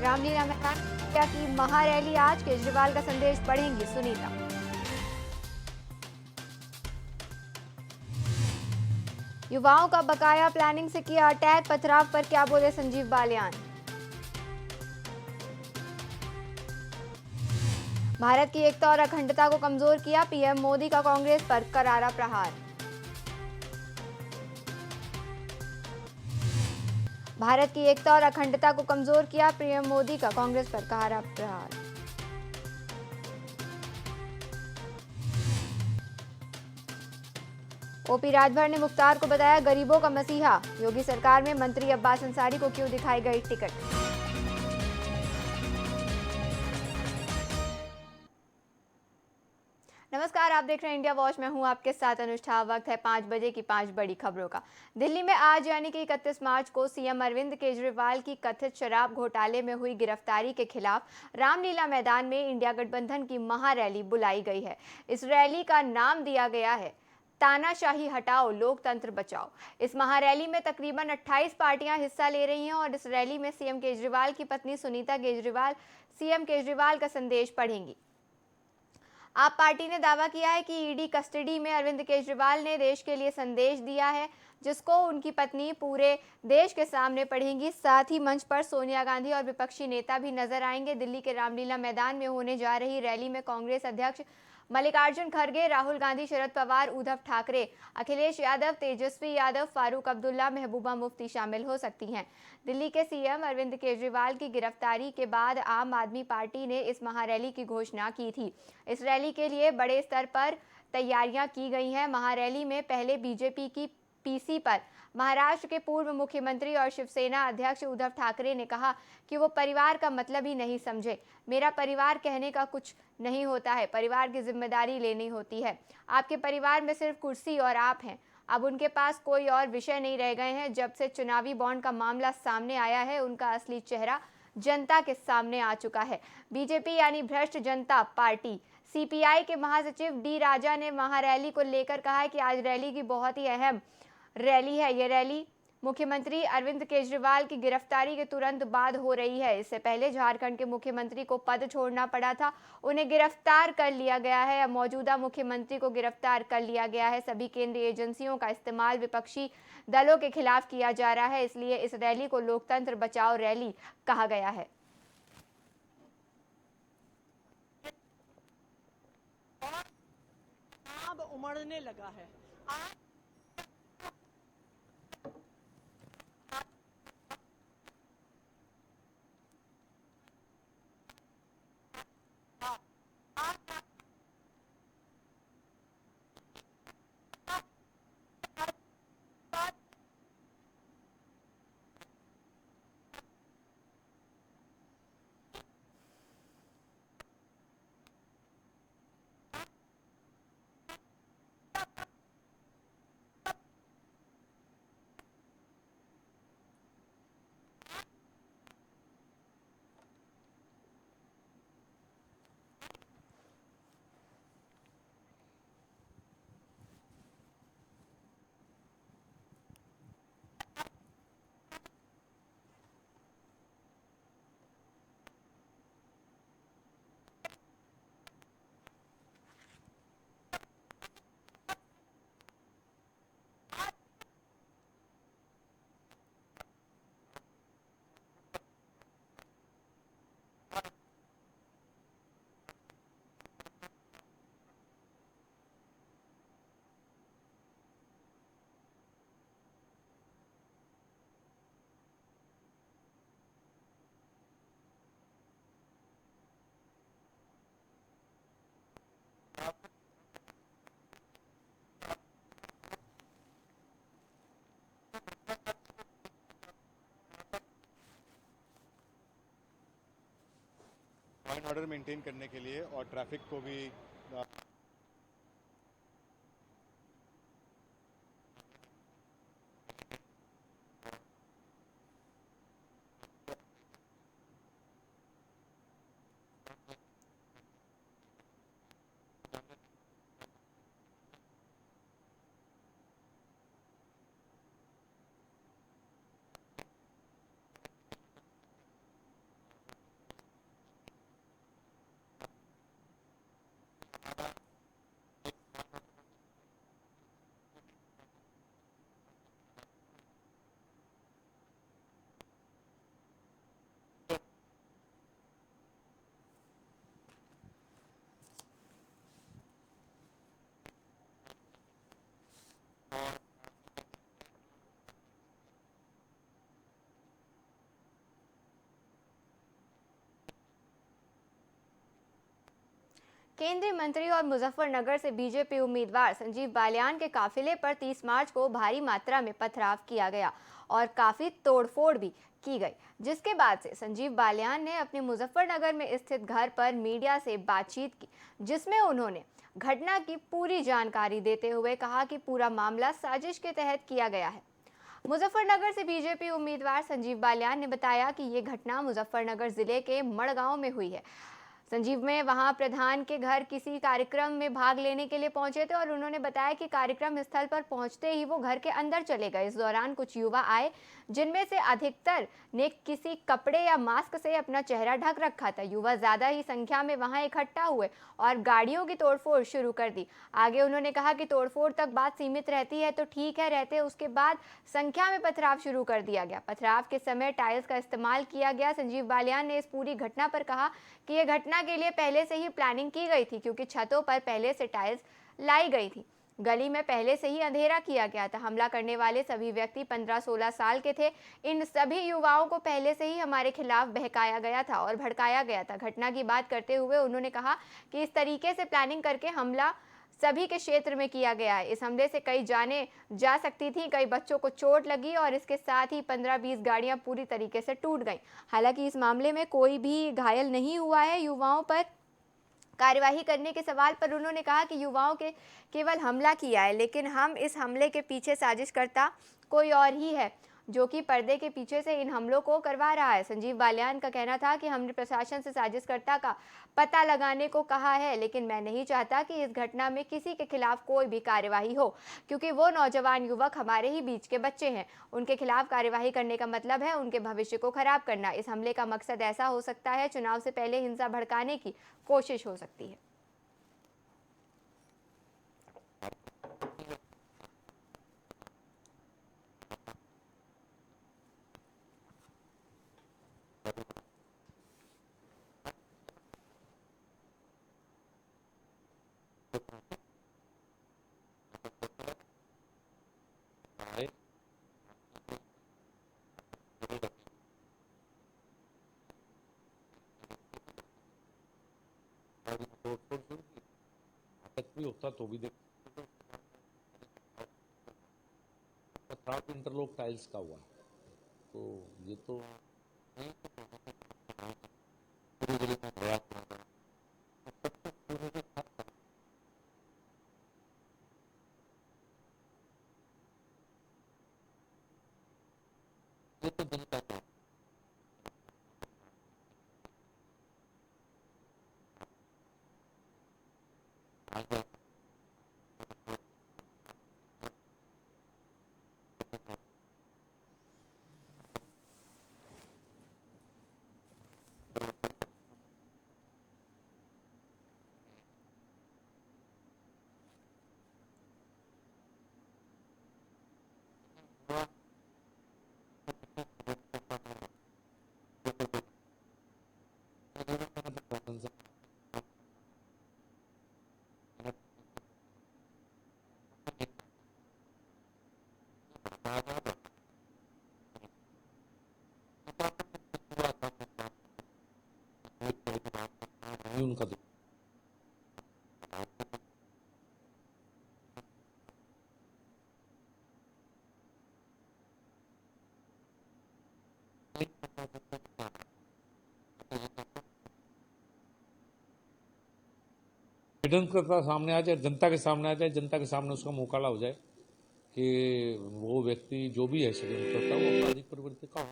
रामलीला मैदान इंडिया की महारैली आज, केजरीवाल का संदेश पढ़ेंगी सुनीता। युवाओं का बकाया प्लानिंग से किया अटैक, पथराव पर क्या बोले संजीव बालियान। भारत की एकता और अखंडता को कमजोर किया, पीएम मोदी का कांग्रेस पर करारा प्रहार। भारत की एकता और अखंडता को कमजोर किया, पीएम मोदी का कांग्रेस पर करारा प्रहार। ओपी राजभर ने मुख्तार को बताया गरीबों का मसीहा, योगी सरकार में मंत्री अब्बास अंसारी को क्यों दिखाई गई टिकट। नमस्कार, आप देख रहे हैं इंडिया वॉच। मैं हूं आपके साथ अनुष्ठा। वक्त है 5 बजे की 5 बड़ी खबरों का। दिल्ली में आज यानी कि 31 मार्च को सीएम अरविंद केजरीवाल की कथित शराब घोटाले में हुई गिरफ्तारी के खिलाफ रामलीला मैदान में इंडिया गठबंधन की महारैली बुलाई गई है। इस रैली का नाम दिया गया है तानाशाही हटाओ, लोकतंत्र बचाओ। इस महारैली में तकरीबन 28 पार्टियां हिस्सा ले रही हैं और इस रैली में सीएम केजरीवाल की पत्नी सुनीता केजरीवाल सीएम केजरीवाल का संदेश पढ़ेंगी। आप पार्टी ने दावा किया है कि ईडी कस्टडी में अरविंद केजरीवाल ने देश के लिए संदेश दिया है, जिसको उनकी पत्नी पूरे देश के सामने पढ़ेंगी। साथ ही मंच पर सोनिया गांधी और विपक्षी नेता भी नजर आएंगे। दिल्ली के रामलीला मैदान में होने जा रही रैली में कांग्रेस अध्यक्ष मल्लिकार्जुन खड़गे, राहुल गांधी, शरद पवार, उद्धव ठाकरे, अखिलेश यादव, तेजस्वी यादव, फारूक अब्दुल्ला, महबूबा मुफ्ती शामिल हो सकती हैं। दिल्ली के सीएम अरविंद केजरीवाल की गिरफ्तारी के बाद आम आदमी पार्टी ने इस महारैली की घोषणा की थी। इस रैली के लिए बड़े स्तर पर तैयारियां की गई हैं। महारैली में पहले बीजेपी की पीसी पर महाराष्ट्र के पूर्व मुख्यमंत्री और शिवसेना अध्यक्ष उद्धव ठाकरे ने कहा कि वो परिवार का मतलब ही नहीं समझे। मेरा परिवार कहने का कुछ नहीं होता है, परिवार की जिम्मेदारी लेनी होती है। आपके परिवार में सिर्फ कुर्सी और आप हैं। अब उनके पास कोई और विषय नहीं रह गए हैं। जब से चुनावी बॉन्ड का मामला सामने आया है, उनका असली चेहरा जनता के सामने आ चुका है। बीजेपी यानी भ्रष्ट जनता पार्टी। सीपीआई के महासचिव डी राजा ने महारैली को लेकर कहा है कि आज रैली की बहुत ही अहम रैली है। ये रैली मुख्यमंत्री अरविंद केजरीवाल की गिरफ्तारी के तुरंत बाद हो रही है। इससे पहले झारखंड के मुख्यमंत्री को पद छोड़ना पड़ा था, उन्हें गिरफ्तार कर लिया गया है। अब मौजूदा मुख्यमंत्री को गिरफ्तार कर लिया गया है। सभी केंद्रीय एजेंसियों का इस्तेमाल विपक्षी दलों के खिलाफ किया जा रहा है, इसलिए इस रैली को लोकतंत्र बचाओ रैली कहा गया है। अब उमड़ने लगा है। लॉ एंड ऑर्डर मेंटेन करने के लिए और ट्रैफिक को भी केंद्रीय मंत्री और मुजफ्फरनगर से बीजेपी उम्मीदवार संजीव बालियान के काफिले पर 30 मार्च को भारी मात्रा में पथराव किया गया और काफी तोड़फोड़ भी की गई, जिसके बाद से संजीव बालियान ने अपने मुजफ्फरनगर में स्थित घर पर मीडिया से बातचीत की, जिसमें उन्होंने घटना की पूरी जानकारी देते हुए कहा कि पूरा मामला साजिश के तहत किया गया है। मुजफ्फरनगर से बीजेपी उम्मीदवार संजीव बालियान ने बताया कि ये घटना मुजफ्फरनगर जिले के मड़गांव में हुई है। संजीव में वहां प्रधान के घर किसी कार्यक्रम में भाग लेने के लिए पहुंचे थे और उन्होंने बताया कि कार्यक्रम स्थल पर पहुंचते ही वो घर के अंदर चले गए। इस दौरान कुछ युवा आए, जिनमें से अधिकतर ने किसी कपड़े या मास्क से अपना चेहरा ढक रखा था। युवा ज्यादा ही संख्या में वहां इकट्ठा हुए और गाड़ियों की तोड़फोड़ शुरू कर दी। आगे उन्होंने कहा कि तोड़फोड़ तक बात सीमित रहती है तो ठीक है, रहते उसके बाद संख्या में पथराव शुरू कर दिया गया। पथराव के समय टाइल्स का इस्तेमाल किया गया। संजीव बालियान ने इस पूरी घटना पर कहा कि यह घटना के लिए पहले से ही प्लानिंग की गई थी, क्योंकि छतों पर पहले से टाइल्स लाई गई थी। गली में पहले से ही अंधेरा किया गया था। हमला करने वाले सभी व्यक्ति 15-16 साल के थे। इन सभी युवाओं को पहले से ही हमारे खिलाफ बहकाया गया था और भड़काया गया था। घटना की बात करते हुए उन्होंने कहा कि इस तरीके से प्लानिंग करके हमला सभी के क्षेत्र में किया गया है। इस हमले से कई जाने जा सकती थी, कई बच्चों को चोट लगी और इसके साथ ही 15-20 गाड़ियां पूरी तरीके से टूट गईं। हालांकि इस मामले में कोई भी घायल नहीं हुआ है। युवाओं पर कार्यवाही करने के सवाल पर उन्होंने कहा कि युवाओं के केवल हमला किया है, लेकिन हम इस हमले के पीछे साजिशकर्ता कोई और ही है, जो कि पर्दे के पीछे से इन हमलों को करवा रहा है। संजीव बालियान का कहना था कि हमने प्रशासन से साजिशकर्ता का पता लगाने को कहा है, लेकिन मैं नहीं चाहता कि इस घटना में किसी के खिलाफ कोई भी कार्यवाही हो, क्योंकि वो नौजवान युवक हमारे ही बीच के बच्चे हैं। उनके खिलाफ कार्यवाही करने का मतलब है उनके भविष्य को खराब करना। इस हमले का मकसद ऐसा हो सकता है, चुनाव से पहले हिंसा भड़काने की कोशिश हो सकती है। भी होता तो भी देख इंटरलॉक टाइल्स का हुआ, तो ये तो उनका का सामने आ जाए, जनता के सामने आ जाए, जनता के सामने उसका मुकाला हो जाए कि वो व्यक्ति जो भी है षड्यंत्र करता है वो आपराधिक प्रवृत्ति का हो।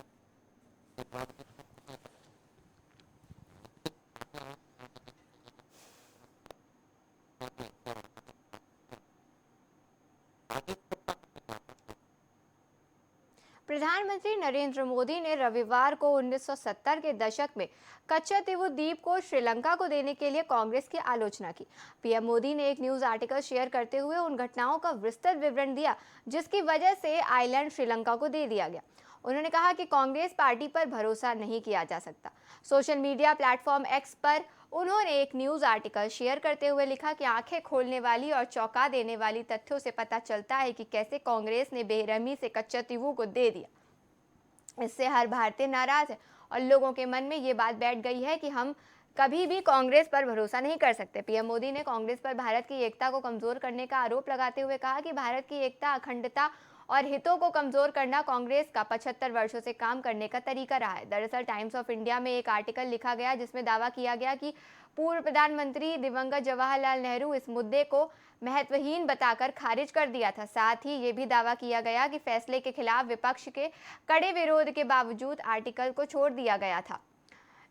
प्रधानमंत्री नरेंद्र मोदी ने रविवार को 1970 के दशक में कच्चतीवु द्वीप को श्रीलंका को देने के लिए कांग्रेस की आलोचना की। पीएम मोदी ने एक न्यूज आर्टिकल शेयर करते हुए उन घटनाओं का विस्तृत विवरण दिया जिसकी वजह से आइलैंड श्रीलंका को दे दिया गया। उन्होंने कहा कि कांग्रेस पार्टी पर भरोसा नहीं किया जा सकता। सोशल मीडिया प्लेटफॉर्म एक्स पर उन्होंने एक न्यूज आर्टिकल शेयर करते हुए लिखा कि आंखें खोलने वाली और चौंका देने वाली तथ्यों से पता चलता है कि कैसे कांग्रेस ने बेरहमी से कच्चतीवु को दे दिया। इससे हर भारतीय नाराज है और लोगों के मन में ये बात बैठ गई है कि हम कभी भी कांग्रेस पर भरोसा नहीं कर सकते। पीएम मोदी ने कांग्रेस पर भारत की एकता को कमजोर करने का आरोप लगाते हुए कहा कि भारत की एकता, अखंडता और हितों को कमजोर करना कांग्रेस का 75 वर्षों से काम करने का तरीका रहा है। दरअसल टाइम्स ऑफ इंडिया में एक आर्टिकल लिखा गया जिसमें दावा किया गया कि पूर्व प्रधानमंत्री दिवंगत जवाहरलाल नेहरू इस मुद्दे को महत्वहीन बताकर खारिज कर दिया था। साथ ही ये भी दावा किया गया कि फैसले के खिलाफ विपक्ष के कड़े विरोध के बावजूद आर्टिकल को छोड़ दिया गया था।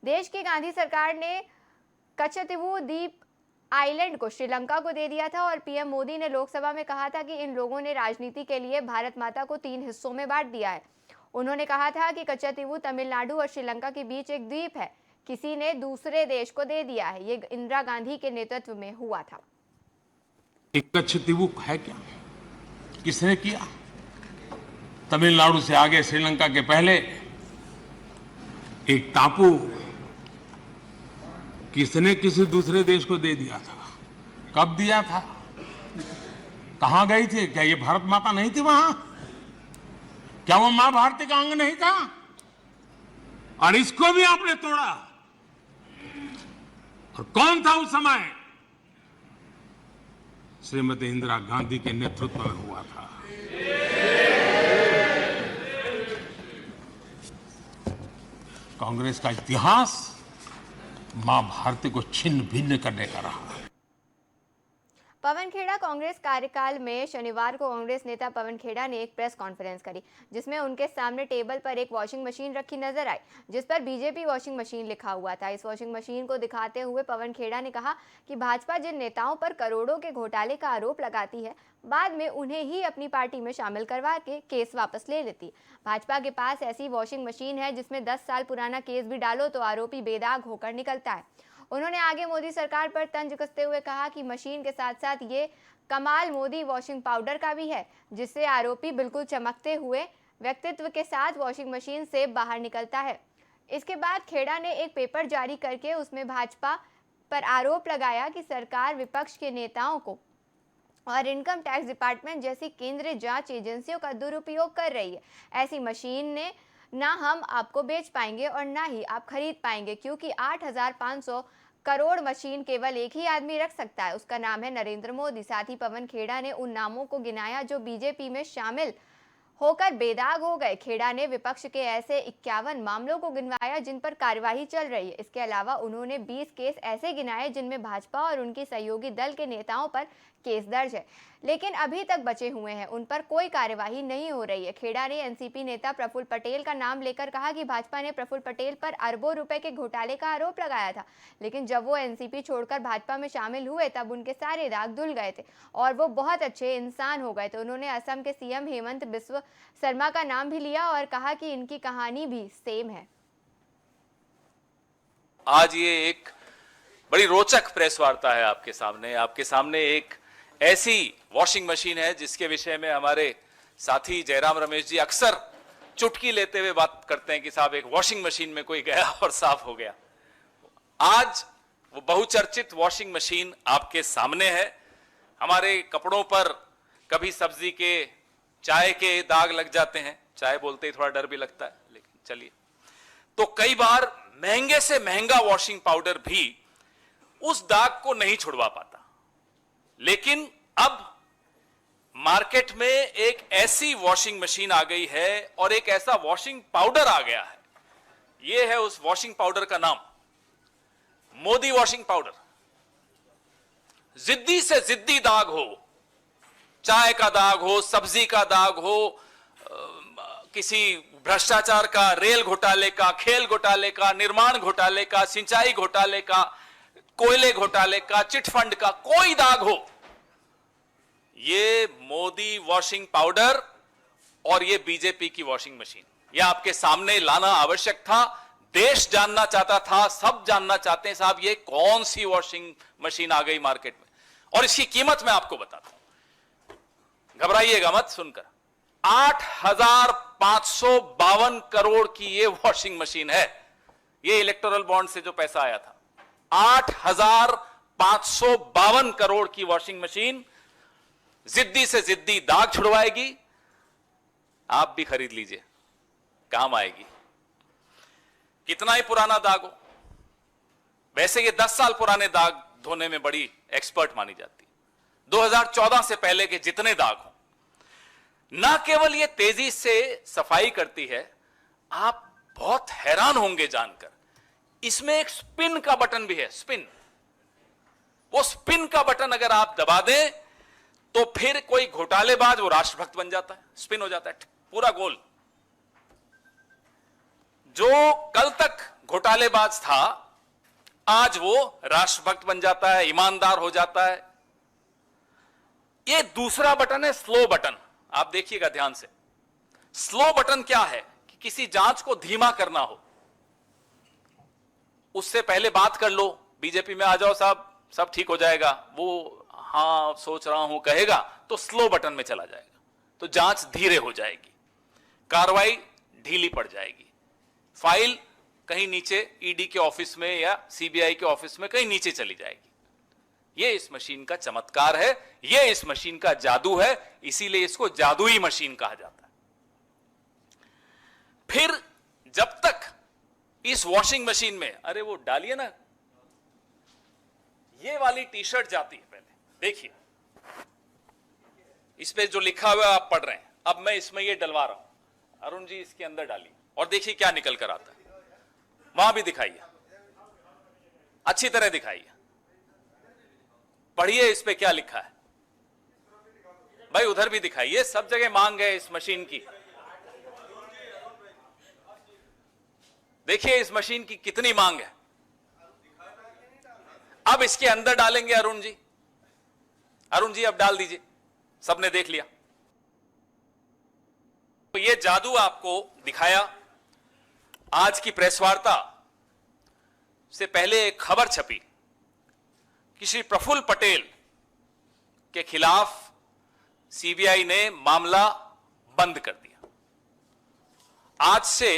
देश की गांधी सरकार ने कच्छतीवू द्वीप आइलैंड को श्रीलंका को दे दिया था और पीएम मोदी ने लोकसभा में कहा था कि इन लोगों ने राजनीति के लिए भारत माता को 3 हिस्सों में बांट दिया है। उन्होंने कहा था कि कच्छतीवू तमिलनाडु और श्रीलंका के बीच एक द्वीप है, किसी ने दूसरे देश को दे दिया है। ये इंदिरा गांधी के नेतृत्व में हुआ था। एक कच्छतीवू है क्या? किसने किया? तमिलनाडु से आगे श्रीलंका के पहले एक टापू किसने किसी दूसरे देश को दे दिया था? कब दिया था? कहां गई थी? क्या ये भारत माता नहीं थी वहां? क्या वो मां भारती का अंग नहीं था? और इसको भी आपने तोड़ा। और कौन था उस समय? श्रीमती इंदिरा गांधी के नेतृत्व में हुआ था। कांग्रेस का इतिहास मां भारती को छिन्न भिन्न करने का रहा। पवन खेड़ा कांग्रेस कार्यकाल में शनिवार को कांग्रेस नेता पवन खेड़ा ने एक प्रेस कॉन्फ्रेंस करी जिसमें उनके सामने टेबल पर एक वॉशिंग मशीन रखी नजर आई जिस पर बीजेपी वॉशिंग मशीन लिखा हुआ था। इस वॉशिंग मशीन को दिखाते हुए पवन खेड़ा ने कहा कि भाजपा जिन नेताओं पर करोड़ों के घोटाले का आरोप लगाती है, बाद में उन्हें ही अपनी पार्टी में शामिल करवा के केस वापस ले लेती। भाजपा के पास ऐसी वॉशिंग मशीन है जिसमें 10 साल पुराना केस भी डालो तो आरोपी बेदाग होकर निकलता है। उन्होंने आगे मोदी सरकार पर तंज कसते हुए कहा कि मशीन के साथ साथ ये कमाल मोदी वॉशिंग पाउडर का भी है जिससे आरोपी बिल्कुल चमकते हुए व्यक्तित्व के साथ वॉशिंग मशीन से बाहर निकलता है। इसके बाद खेड़ा ने एक पेपर जारी करके उसमें भाजपा पर आरोप लगाया कि सरकार विपक्ष के नेताओं को और इनकम टैक्स डिपार्टमेंट जैसी केंद्रीय जांच एजेंसियों का दुरुपयोग कर रही है। ऐसी मशीन ने ना हम आपको बेच पाएंगे और ना ही आप खरीद पाएंगे क्योंकि 8,500 करोड़ मशीन केवल एक ही आदमी रख सकता है, उसका नाम है नरेंद्र मोदी। साथ ही पवन खेड़ा ने उन नामों को गिनाया जो बीजेपी में शामिल होकर बेदाग हो गए। खेड़ा ने विपक्ष के ऐसे 51 मामलों को गिनवाया जिन पर कार्यवाही चल रही है। इसके अलावा उन्होंने 20 केस ऐसे गिनाए जिनमें भाजपा और उनकी सहयोगी दल के नेताओं पर केस दर्ज है लेकिन अभी तक बचे हुए हैं, उन पर कोई कार्यवाही नहीं हो रही है। खेड़ा ने एनसीपी नेता प्रफुल्ल पटेल का नाम लेकर कहा कि भाजपा ने प्रफुल्ल पटेल पर अरबों रुपए के घोटाले का आरोप लगाया था लेकिन जब वो एनसीपी छोड़कर भाजपा में शामिल हुए तब उनके सारे दाग धुल गए थे और वो बहुत अच्छे इंसान हो गए थे। उन्होंने असम के सीएम हेमंत बिस्व शर्मा का नाम भी लिया और कहा कि इनकी कहानी भी सेम है। आज ये एक बड़ी रोचक प्रेस वार्ता है आपके सामने एक ऐसी वॉशिंग मशीन है जिसके विषय में हमारे साथी जयराम रमेश जी अक्सर चुटकी लेते हुए बात करते हैं कि साहब एक वॉशिंग मशीन में कोई गया और साफ हो गया। आज वो बहुचर्चित वॉशिंग मशीन आपके सामने है। हमारे कपड़ों पर कभी सब्जी के, चाय के दाग लग जाते हैं, चाय बोलते ही थोड़ा डर भी लगता है, लेकिन चलिए। तो कई बार महंगे से महंगा वॉशिंग पाउडर भी उस दाग को नहीं छुड़वा पाता, लेकिन अब मार्केट में एक ऐसी वॉशिंग मशीन आ गई है और एक ऐसा वॉशिंग पाउडर आ गया है। यह है उस वॉशिंग पाउडर का नाम, मोदी वॉशिंग पाउडर। जिद्दी से जिद्दी दाग हो, चाय का दाग हो, सब्जी का दाग हो, किसी भ्रष्टाचार का, रेल घोटाले का, खेल घोटाले का, निर्माण घोटाले का, सिंचाई घोटाले का, कोयले घोटाले का, चिटफंड का, कोई दाग हो, ये मोदी वॉशिंग पाउडर और ये बीजेपी की वॉशिंग मशीन, ये आपके सामने लाना आवश्यक था। देश जानना चाहता था, सब जानना चाहते हैं साहब ये कौन सी वॉशिंग मशीन आ गई मार्केट में, और इसकी कीमत मैं आपको बताता हूं, घबराइएगा मत सुनकर। 8,552 करोड़ की ये वॉशिंग मशीन है। ये इलेक्टोरल बॉन्ड से जो पैसा आया था, 8,552 करोड़ की वॉशिंग मशीन जिद्दी से जिद्दी दाग छुड़वाएगी। आप भी खरीद लीजिए, काम आएगी। कितना ही पुराना दाग हो, वैसे ये 10 साल पुराने दाग धोने में बड़ी एक्सपर्ट मानी जाती है। 2014 से पहले के जितने दाग हों, ना केवल ये तेजी से सफाई करती है, आप बहुत हैरान होंगे जानकर, इसमें एक स्पिन का बटन भी है। स्पिन, वो स्पिन का बटन अगर आप दबा दें तो फिर कोई घोटालेबाज वो राष्ट्रभक्त बन जाता है, स्पिन हो जाता है पूरा गोल। जो कल तक घोटालेबाज था आज वो राष्ट्रभक्त बन जाता है, ईमानदार हो जाता है। ये दूसरा बटन है स्लो बटन। आप देखिएगा ध्यान से, स्लो बटन क्या है कि किसी जांच को धीमा करना हो, उससे पहले बात कर लो, बीजेपी में आ जाओ साहब, सब ठीक हो जाएगा, वो हाँ सोच रहा हूं कहेगा तो स्लो बटन में चला जाएगा, तो जांच धीरे हो जाएगी, कार्रवाई ढीली पड़ जाएगी, फाइल कहीं नीचे ईडी के ऑफिस में या सीबीआई के ऑफिस में कहीं नीचे चली जाएगी। ये इस मशीन का चमत्कार है, ये इस मशीन का जादू है, इसीलिए इसको जादुई मशीन कहा जाता है। फिर जब तक इस वॉशिंग मशीन में, अरे वो डालिए ना, ये वाली टी शर्ट जाती है, पहले देखिए इस पे जो लिखा हुआ है आप पढ़ रहे हैं, अब मैं इसमें ये डलवा रहा हूं, अरुण जी इसके अंदर डालिए और देखिए क्या निकल कर आता है। वहां भी दिखाइए, अच्छी तरह दिखाइए, पढ़िए इस पे क्या लिखा है भाई, उधर भी दिखाइए, सब जगह मांग है इस मशीन की। देखिए इस मशीन की कितनी मांग है। अब इसके अंदर डालेंगे अरुण जी, अरुण जी अब डाल दीजिए, सबने देख लिया। तो ये जादू आपको दिखाया। आज की प्रेस वार्ता से पहले एक खबर छपी कि श्री प्रफुल्ल पटेल के खिलाफ सीबीआई ने मामला बंद कर दिया। आज से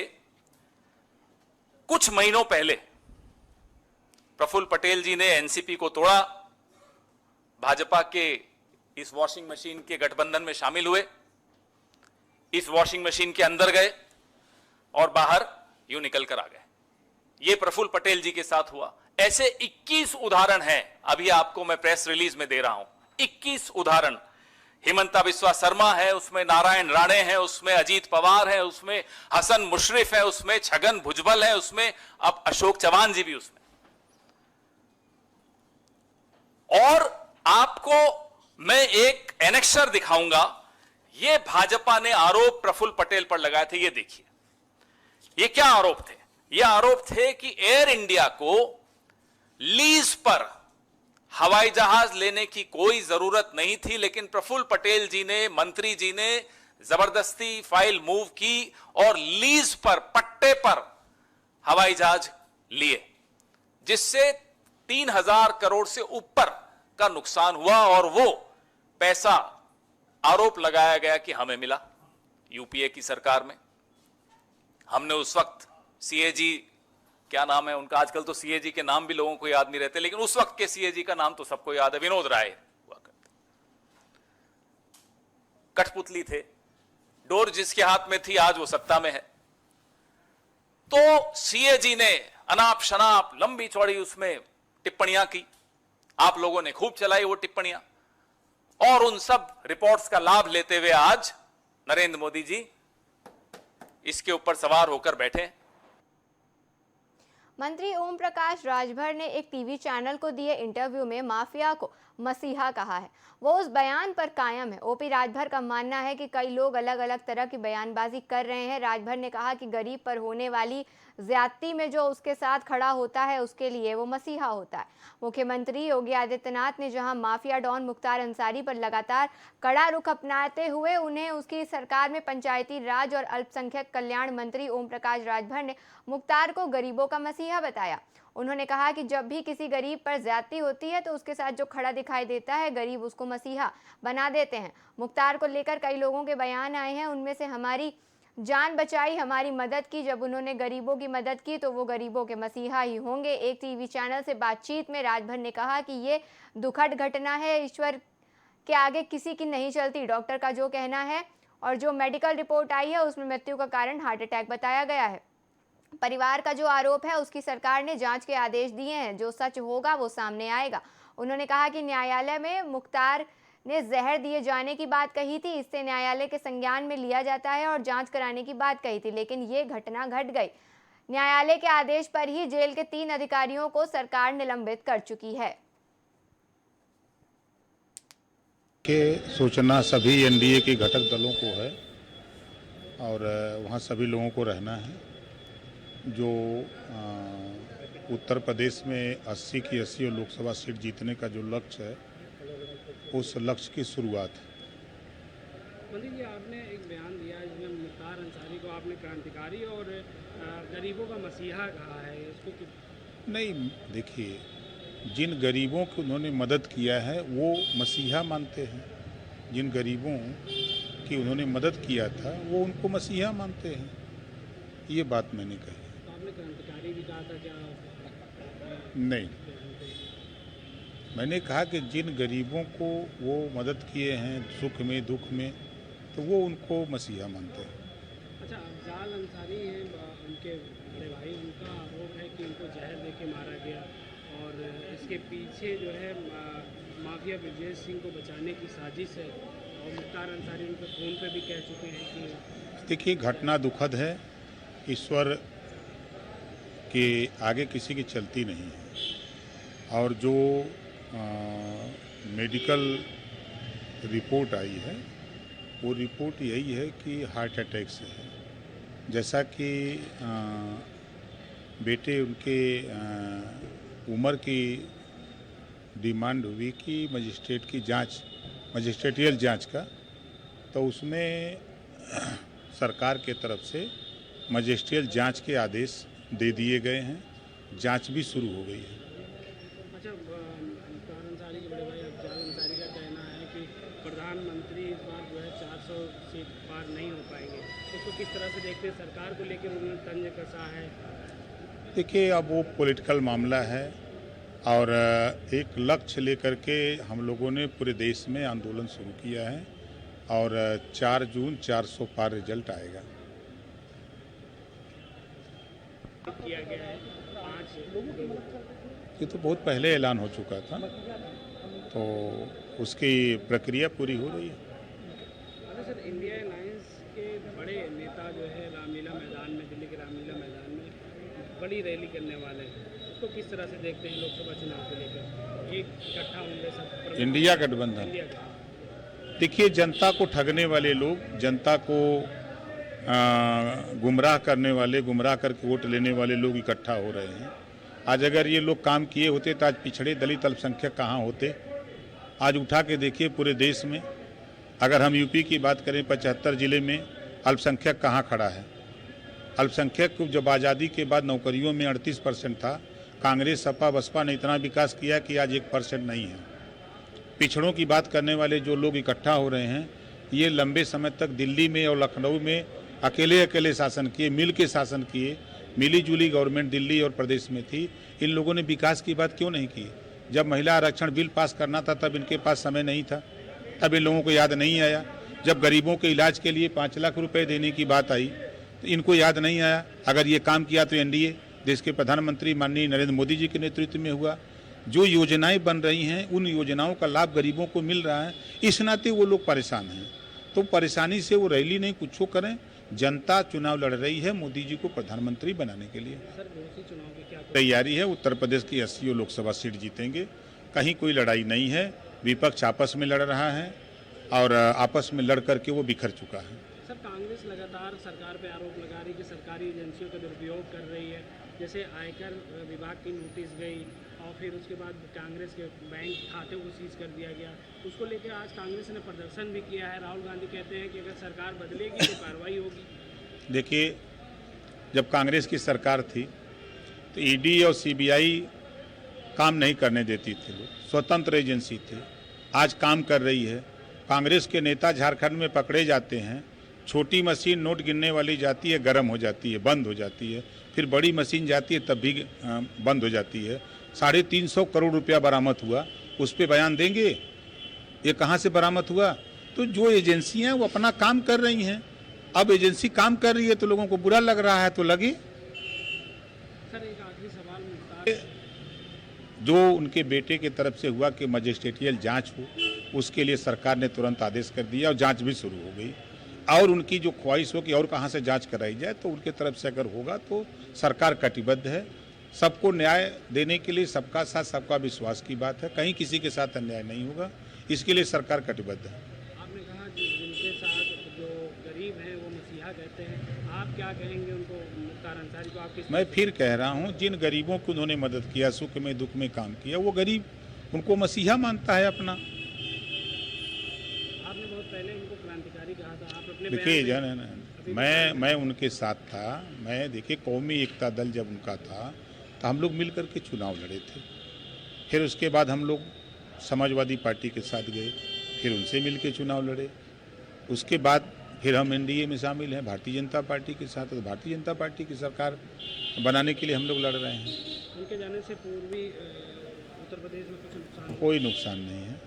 कुछ महीनों पहले प्रफुल्ल पटेल जी ने एनसीपी को तोड़ा, भाजपा के इस वॉशिंग मशीन के गठबंधन में शामिल हुए, इस वॉशिंग मशीन के अंदर गए और बाहर यूं निकल कर आ गए। यह प्रफुल्ल पटेल जी के साथ हुआ। ऐसे 21 उदाहरण हैं, अभी आपको मैं प्रेस रिलीज में दे रहा हूं, 21 उदाहरण। हिमंता बिस्वा शर्मा है, उसमें नारायण राणे हैं, उसमें अजीत पवार है, उसमें हसन मुशर्रफ है, उसमें छगन भुजबल है, उसमें अब अशोक चौहान जी भी उसमें। और आपको मैं एक एनेक्सर दिखाऊंगा, यह भाजपा ने आरोप प्रफुल्ल पटेल पर लगाए थे। ये देखिए, ये क्या आरोप थे? ये आरोप थे कि एयर इंडिया को लीज पर हवाई जहाज लेने की कोई जरूरत नहीं थी, लेकिन प्रफुल्ल पटेल जी ने, मंत्री जी ने जबरदस्ती फाइल मूव की और लीज पर, पट्टे पर हवाई जहाज लिए, जिससे 3000 करोड़ से ऊपर का नुकसान हुआ। और वो पैसा आरोप लगाया गया कि हमें मिला यूपीए की सरकार में। हमने उस वक्त सीएजी, क्या नाम है उनका, आजकल तो सीएजी के नाम भी लोगों को याद नहीं रहते, लेकिन उस वक्त के सीएजी का नाम तो सबको याद है, विनोद राय हुआ करते। कठपुतली थे, डोर जिसके हाथ में थी आज वो सत्ता में है। तो सीएजी ने अनाप शनाप लंबी चौड़ी उसमें टिप्पणियां की, आप लोगों ने खूब चलाई वो टिप्पणियां, और उन सब रिपोर्ट्स का लाभ लेते हुए आज नरेंद्र मोदी जी इसके ऊपर सवार होकर बैठे। मंत्री ओम प्रकाश राजभर ने एक टीवी चैनल को दिए इंटरव्यू में माफिया को मसीहा कहा है। वो उस बयान पर कायम है। ओपी राजभर का मानना है कि कई लोग अलग अलग तरह की बयानबाजी कर रहे हैं। राजभर ने कहा कि गरीब पर होने वाली ज्यादती में जो उसके साथ खड़ा होता है उसके लिए वो मसीहा होता है। मुख्यमंत्री योगी आदित्यनाथ ने जहां माफिया डॉन मुख्तार अंसारी पर लगातार कड़ा रुख अपनाते हुए उन्हें उसकी सरकार में पंचायती राज और अल्पसंख्यक कल्याण मंत्री ओम प्रकाश राजभर ने मुख्तार को गरीबों का मसीहा बताया। उन्होंने कहा कि जब भी किसी गरीब पर ज्यादती होती है तो उसके साथ जो खड़ा दिखाई देता है गरीब उसको मसीहा बना देते हैं। मुख्तार को लेकर कई लोगों के बयान आए हैं, उनमें से हमारी जान बचाई, हमारी मदद की, जब उन्होंने गरीबों की मदद की तो वो गरीबों के मसीहा ही होंगे। एक टीवी चैनल से बातचीत में राजभर ने कहा कि ये दुखद घटना है, ईश्वर के आगे किसी की नहीं चलती। डॉक्टर का जो कहना है और जो मेडिकल रिपोर्ट आई है उसमें मृत्यु का कारण हार्ट अटैक बताया गया है। परिवार का जो आरोप है उसकी सरकार ने जांच के आदेश दिए हैं, जो सच होगा वो सामने आएगा। उन्होंने कहा कि न्यायालय में मुख्तार ने जहर दिए जाने की बात कही थी, इससे न्यायालय के संज्ञान में लिया जाता है और जांच कराने की बात कही थी, लेकिन ये घटना घट गई। न्यायालय के आदेश पर ही जेल के 3 अधिकारियों को सरकार निलंबित कर चुकी है। के सूचना सभी एनडीए के घटक दलों को है और वहाँ सभी लोगों को रहना है। जो उत्तर प्रदेश में 80 की 80 लोकसभा सीट जीतने का जो लक्ष्य है, उस लक्ष्य की शुरुआत है। मंत्री जी, आपने एक बयान दिया जिसमें मुख्तार अंसारी को आपने क्रांतिकारी और गरीबों का मसीहा कहा है, इसको नहीं, देखिए, जिन गरीबों को उन्होंने मदद किया है वो मसीहा मानते हैं, जिन गरीबों की उन्होंने मदद किया था वो उनको मसीहा मानते हैं। ये बात मैंने कही। तो आपने क्रांतिकारी भी कहा था क्या? नहीं, मैंने कहा कि जिन गरीबों को वो मदद किए हैं सुख में दुख में, तो वो उनको मसीहा मानते हैं। अच्छा, अफजाल अंसारी हैं, उनके बड़े भाई, उनका आरोप है कि उनको जहर देके मारा गया और इसके पीछे जो है माफिया ब्रजेश सिंह को बचाने की साजिश है और मुख्तार अंसारी उनके फ़ोन पे भी कह चुके हैं कि देखिए, घटना दुखद है, ईश्वर के आगे किसी की चलती नहीं है। और जो मेडिकल रिपोर्ट आई है वो रिपोर्ट यही है कि हार्ट अटैक से है। जैसा कि बेटे उनके उम्र की डिमांड हुई कि मजिस्ट्रेट की जांच, मजिस्ट्रेटियल जांच का, तो उसमें सरकार के तरफ से मजिस्ट्रियल जांच के आदेश दे दिए गए हैं, जांच भी शुरू हो गई है। अच्छा, मुख्तार अंसारी के बड़े भाई अफजाल अंसारी का कहना है कि प्रधानमंत्री इस बार जो है 400 सीट पार नहीं हो पाएंगे, उसको किस तरह से देखते हैं? सरकार को लेकर उन्होंने तंज कसा है। देखिए, अब वो पॉलिटिकल मामला है और एक लक्ष्य लेकर के हम लोगों ने पूरे देश में आंदोलन शुरू किया है और 4 जून 400 पार रिजल्ट आएगा। किया गया है 5 ये तो बहुत पहले ऐलान हो चुका था, तो उसकी प्रक्रिया पूरी हो रही है। अच्छा सर, इंडिया अलायंस के बड़े नेता जो है रामलीला मैदान में, दिल्ली के रामलीला मैदान में बड़ी रैली करने वाले हैं, उसको किस तरह से देखते हैं लोकसभा चुनाव को लेकर? एक इकट्ठा होंगे सब इंडिया गठबंधन। देखिए, जनता को ठगने वाले लोग, जनता को गुमराह करने वाले, गुमराह करके वोट लेने वाले लोग इकट्ठा हो रहे हैं। आज अगर ये लोग काम किए होते तो आज पिछड़े दलित अल्पसंख्यक कहाँ होते? आज उठा के देखिए पूरे देश में, अगर हम यूपी की बात करें 75 जिले में अल्पसंख्यक कहाँ खड़ा है? अल्पसंख्यक जब आज़ादी के बाद नौकरियों में 38% था, कांग्रेस सपा बसपा ने इतना विकास किया कि आज 1% नहीं है। पिछड़ों की बात करने वाले जो लोग इकट्ठा हो रहे हैं, ये लंबे समय तक दिल्ली में और लखनऊ में अकेले अकेले शासन किए, मिल के शासन किए, मिली जुली गवर्नमेंट दिल्ली और प्रदेश में थी। इन लोगों ने विकास की बात क्यों नहीं की? जब महिला आरक्षण बिल पास करना था तब इनके पास समय नहीं था, तब इन लोगों को याद नहीं आया। जब गरीबों के इलाज के लिए 5 लाख रुपए देने की बात आई तो इनको याद नहीं आया। अगर ये काम किया तो एनडीए, देश के प्रधानमंत्री माननीय नरेंद्र मोदी जी के नेतृत्व में हुआ। जो योजनाएं बन रही हैं उन योजनाओं का लाभ गरीबों को मिल रहा है, इस नाते वो लोग परेशान हैं। तो परेशानी से वो रैली नहीं, कुछ करें। जनता चुनाव लड़ रही है मोदी जी को प्रधानमंत्री बनाने के लिए। सर, चुनाव की क्या तैयारी है? उत्तर प्रदेश की 80 लोकसभा सीट जीतेंगे, कहीं कोई लड़ाई नहीं है। विपक्ष आपस में लड़ रहा है और आपस में लड़ करके वो बिखर चुका है। सर, कांग्रेस लगातार सरकार पे आरोप लगा रही है कि सरकारी एजेंसियों का दुरुपयोग कर रही है, जैसे आयकर विभाग की नोटिस गई और फिर उसके बाद कांग्रेस के बैंक खाते को सीज कर दिया गया। उसको लेकर आज कांग्रेस ने प्रदर्शन भी किया है। राहुल गांधी कहते हैं कि अगर सरकार बदलेगी तो कार्रवाई होगी। देखिए, जब कांग्रेस की सरकार थी तो ईडी और सीबीआई काम नहीं करने देती थी, लोग स्वतंत्र एजेंसी थी। आज काम कर रही है। कांग्रेस के नेता झारखंड में पकड़े जाते हैं, छोटी मशीन नोट गिनने वाली जाती है, गर्म हो जाती है, बंद हो जाती है, फिर बड़ी मशीन जाती है तब भी बंद हो जाती है। 350 करोड़ रुपया बरामद हुआ, उस पर बयान देंगे ये कहाँ से बरामद हुआ? तो जो एजेंसियां वो अपना काम कर रही हैं। अब एजेंसी काम कर रही है तो लोगों को बुरा लग रहा है तो लगे, जो उनके बेटे की तरफ से हुआ कि मजिस्ट्रेटियल जांच हो, उसके लिए सरकार ने तुरंत आदेश कर दिया और जांच भी शुरू हो गई। और उनकी जो ख्वाहिश हो कि और कहां से जांच कराई जाए, तो उनके तरफ से अगर होगा तो सरकार कटिबद्ध है। सबको न्याय देने के लिए सबका साथ सबका विश्वास की बात है, कहीं किसी के साथ अन्याय नहीं होगा, इसके लिए सरकार कटिबद्ध है। आपने कहा जिनके साथ जो गरीब हैं वो मसीहा कहते हैं, आप क्या कहेंगे उनको? मुख्तार अंसारी को आप किस? मैं फिर कह रहा हूं, जिन गरीबों को उन्होंने मदद किया, सुख में दुख में काम किया, वो गरीब उनको मसीहा मानता है अपना। आपने बहुत पहले उनको क्रांतिकारी कहा था, आप अपने देखिए बयान में- मैं उनके साथ था। मैं देखिए कौमी एकता दल जब उनका था तो हम लोग मिल करके चुनाव लड़े थे। फिर उसके बाद हम लोग समाजवादी पार्टी के साथ गए, फिर उनसे मिल के चुनाव लड़े। उसके बाद फिर हम एनडीए में शामिल हैं भारतीय जनता पार्टी के साथ, तो भारतीय जनता पार्टी की सरकार बनाने के लिए हम लोग लड़ रहे हैं। उनके जाने से पूर्वी उत्तर प्रदेश में कुछ नुकसान कोई नुकसान नहीं है,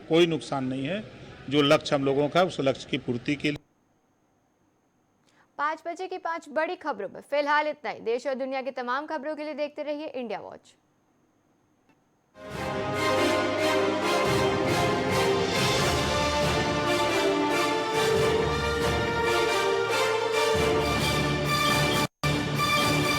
कोई नुकसान नहीं है। जो लक्ष्य हम लोगों का, उस लक्ष्य की पूर्ति के लिए 5 बजे की 5 बड़ी खबरों में फिलहाल इतना ही। देश और दुनिया की तमाम खबरों के लिए देखते रहिए इंडिया वॉच।